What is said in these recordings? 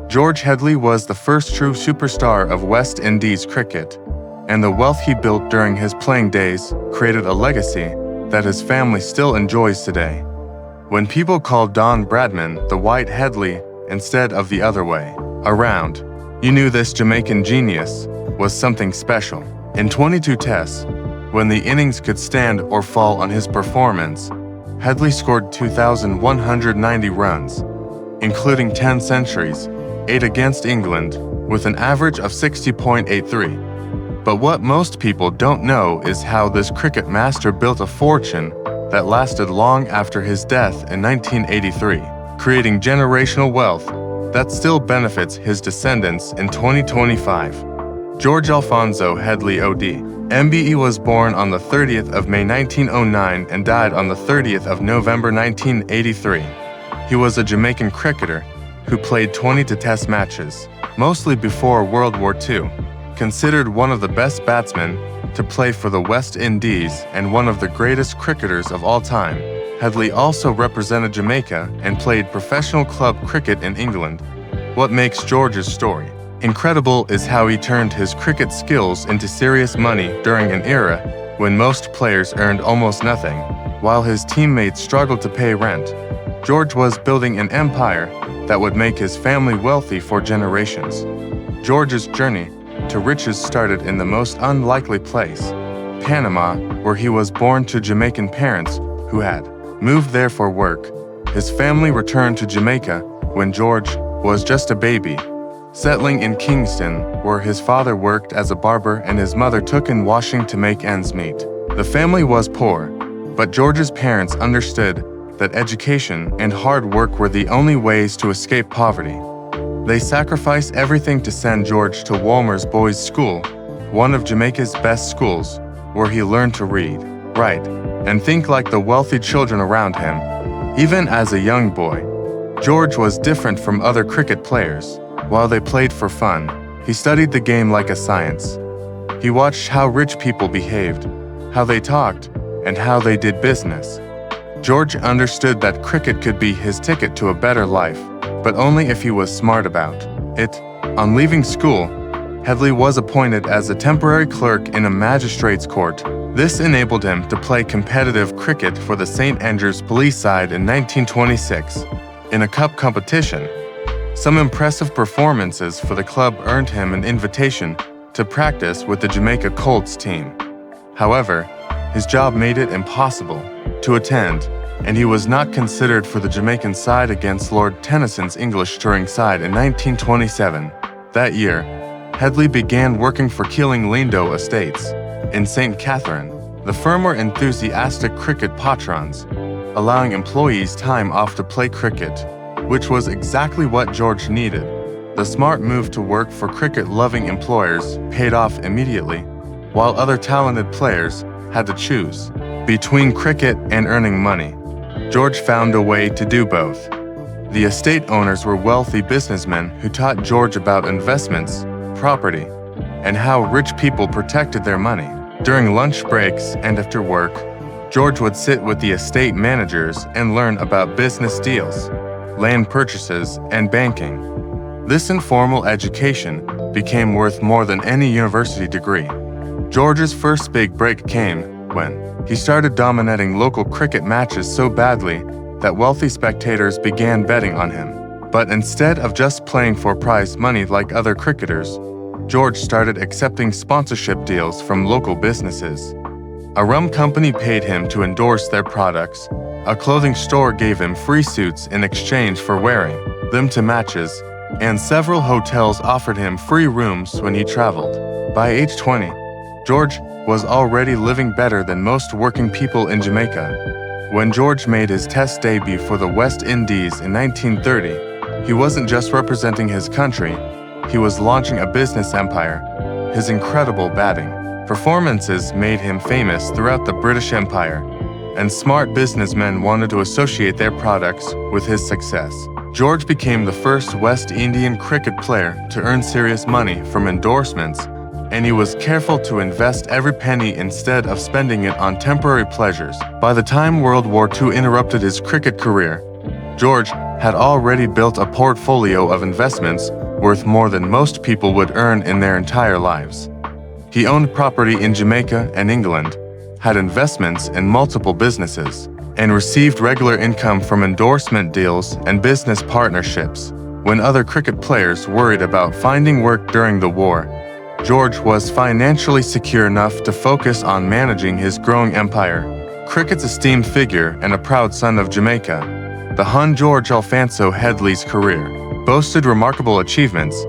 George Headley was the first true superstar of West Indies cricket, and the wealth he built during his playing days created a legacy that his family still enjoys today. When people called Don Bradman the White Headley instead of the other way around, you knew this Jamaican genius was something special. In 22 tests, when the innings could stand or fall on his performance, Headley scored 2,190 runs, including 10 centuries, 8 against England, with an average of 60.83. But what most people don't know is how this cricket master built a fortune that lasted long after his death in 1983, creating generational wealth that still benefits his descendants in 2025. George Alfonso Headley OD. MBE was born on the 30th of May 1909 and died on the 30th of November 1983. He was a Jamaican cricketer who played 20 test matches, mostly before World War II. Considered one of the best batsmen to play for the West Indies and one of the greatest cricketers of all time, Headley also represented Jamaica and played professional club cricket in England. What makes George's story incredible is how he turned his cricket skills into serious money during an era when most players earned almost nothing, while his teammates struggled to pay rent. George was building an empire that would make his family wealthy for generations. George's journey to riches started in the most unlikely place, Panama, where he was born to Jamaican parents who had moved there for work. His family returned to Jamaica when George was just a baby, settling in Kingston, where his father worked as a barber and his mother took in washing to make ends meet. The family was poor, but George's parents understood that education and hard work were the only ways to escape poverty. They sacrificed everything to send George to Walmer's Boys' School, one of Jamaica's best schools, where he learned to read, write, and think like the wealthy children around him. Even as a young boy, George was different from other cricket players. While they played for fun, he studied the game like a science. He watched how rich people behaved, how they talked, and how they did business. George understood that cricket could be his ticket to a better life, but only if he was smart about it. On leaving school, Headley was appointed as a temporary clerk in a magistrate's court. This enabled him to play competitive cricket for the St. Andrews Police side in 1926. In a cup competition, some impressive performances for the club earned him an invitation to practice with the Jamaica Colts team. However, his job made it impossible to attend, and he was not considered for the Jamaican side against Lord Tennyson's English touring side in 1927. That year, Headley began working for Keeling Lindo Estates in St. Catherine. The firm were enthusiastic cricket patrons, allowing employees time off to play cricket, which was exactly what George needed. The smart move to work for cricket-loving employers paid off immediately, while other talented players had to choose between cricket and earning money. George found a way to do both. The estate owners were wealthy businessmen who taught George about investments, property, and how rich people protected their money. During lunch breaks and after work, George would sit with the estate managers and learn about business deals, land purchases, and banking. This informal education became worth more than any university degree. George's first big break came when he started dominating local cricket matches so badly that wealthy spectators began betting on him. But instead of just playing for prize money like other cricketers, George started accepting sponsorship deals from local businesses. A rum company paid him to endorse their products. A clothing store gave him free suits in exchange for wearing them to matches, and several hotels offered him free rooms when he traveled. By age 20, George was already living better than most working people in Jamaica. When George made his test debut for the West Indies in 1930, he wasn't just representing his country, he was launching a business empire. His incredible batting performances made him famous throughout the British Empire, and smart businessmen wanted to associate their products with his success. George became the first West Indian cricket player to earn serious money from endorsements, and he was careful to invest every penny instead of spending it on temporary pleasures. By the time World War II interrupted his cricket career, George had already built a portfolio of investments worth more than most people would earn in their entire lives. He owned property in Jamaica and England, had investments in multiple businesses, and received regular income from endorsement deals and business partnerships. When other cricket players worried about finding work during the war, George was financially secure enough to focus on managing his growing empire. Cricket's esteemed figure and a proud son of Jamaica, the Hun George Alfonso Headley's career boasted remarkable achievements,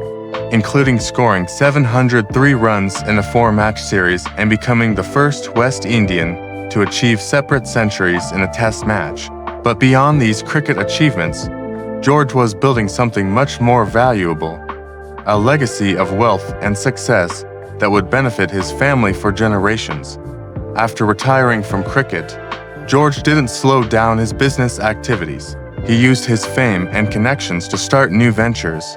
including scoring 703 runs in a 4-match series and becoming the first West Indian to achieve separate centuries in a test match. But beyond these cricket achievements, George was building something much more valuable, a legacy of wealth and success that would benefit his family for generations. After retiring from cricket, George didn't slow down his business activities. He used his fame and connections to start new ventures,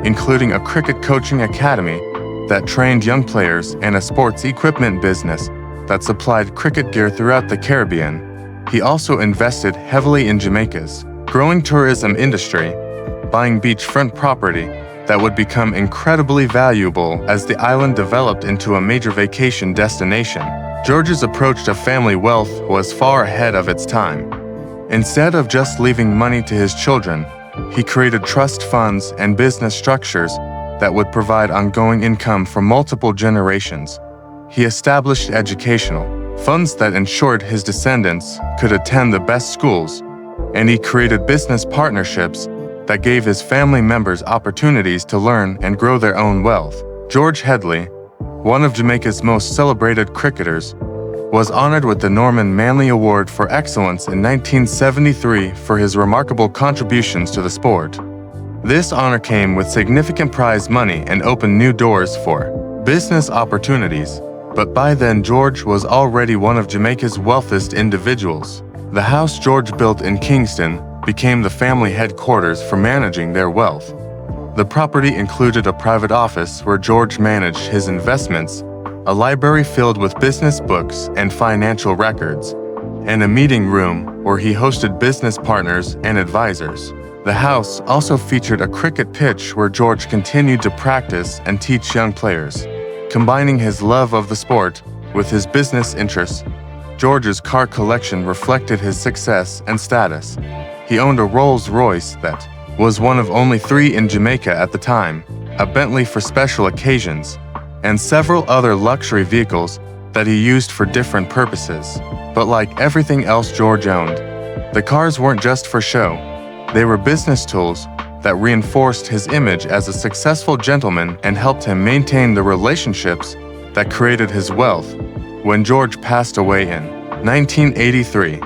including a cricket coaching academy that trained young players and a sports equipment business that supplied cricket gear throughout the Caribbean. He also invested heavily in Jamaica's growing tourism industry, buying beachfront property that would become incredibly valuable as the island developed into a major vacation destination. George's approach to family wealth was far ahead of its time. Instead of just leaving money to his children, he created trust funds and business structures that would provide ongoing income for multiple generations. He established educational funds that ensured his descendants could attend the best schools, and he created business partnerships that gave his family members opportunities to learn and grow their own wealth. George Headley, one of Jamaica's most celebrated cricketers, was honored with the Norman Manley Award for Excellence in 1973 for his remarkable contributions to the sport. This honor came with significant prize money and opened new doors for business opportunities, but by then George was already one of Jamaica's wealthiest individuals. The house George built in Kingston became the family headquarters for managing their wealth. The property included a private office where George managed his investments, a library filled with business books and financial records, and a meeting room where he hosted business partners and advisors. The house also featured a cricket pitch where George continued to practice and teach young players. Combining his love of the sport with his business interests, George's car collection reflected his success and status. He owned a Rolls-Royce that was one of only 3 in Jamaica at the time, a Bentley for special occasions, and several other luxury vehicles that he used for different purposes. But like everything else George owned, the cars weren't just for show. They were business tools that reinforced his image as a successful gentleman and helped him maintain the relationships that created his wealth. When George passed away in 1983,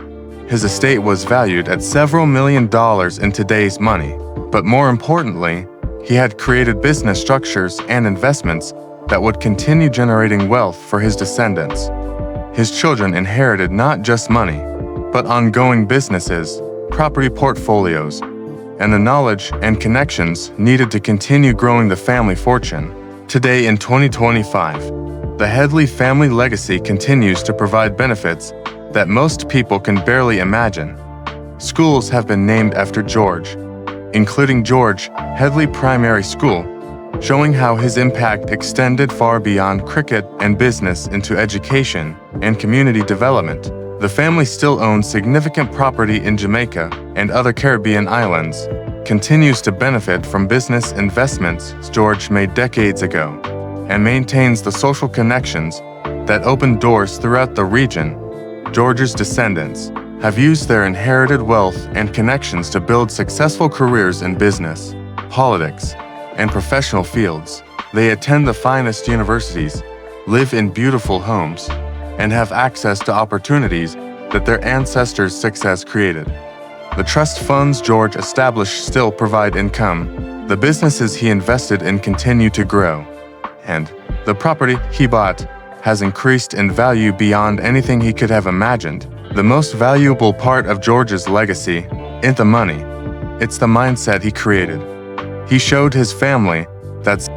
his estate was valued at several $million in today's money. But more importantly, he had created business structures and investments that would continue generating wealth for his descendants. His children inherited not just money, but ongoing businesses, property portfolios, and the knowledge and connections needed to continue growing the family fortune. Today in 2025, the Headley family legacy continues to provide benefits that most people can barely imagine. Schools have been named after George, including George Headley Primary School, showing how his impact extended far beyond cricket and business into education and community development. The family still owns significant property in Jamaica and other Caribbean islands, continues to benefit from business investments George made decades ago, and maintains the social connections that opened doors throughout the region. George's descendants have used their inherited wealth and connections to build successful careers in business, politics, and professional fields. They attend the finest universities, live in beautiful homes, and have access to opportunities that their ancestors' success created. The trust funds George established still provide income. The businesses he invested in continue to grow. And the property he bought has increased in value beyond anything he could have imagined. The most valuable part of George's legacy isn't the money, it's the mindset he created. He showed his family that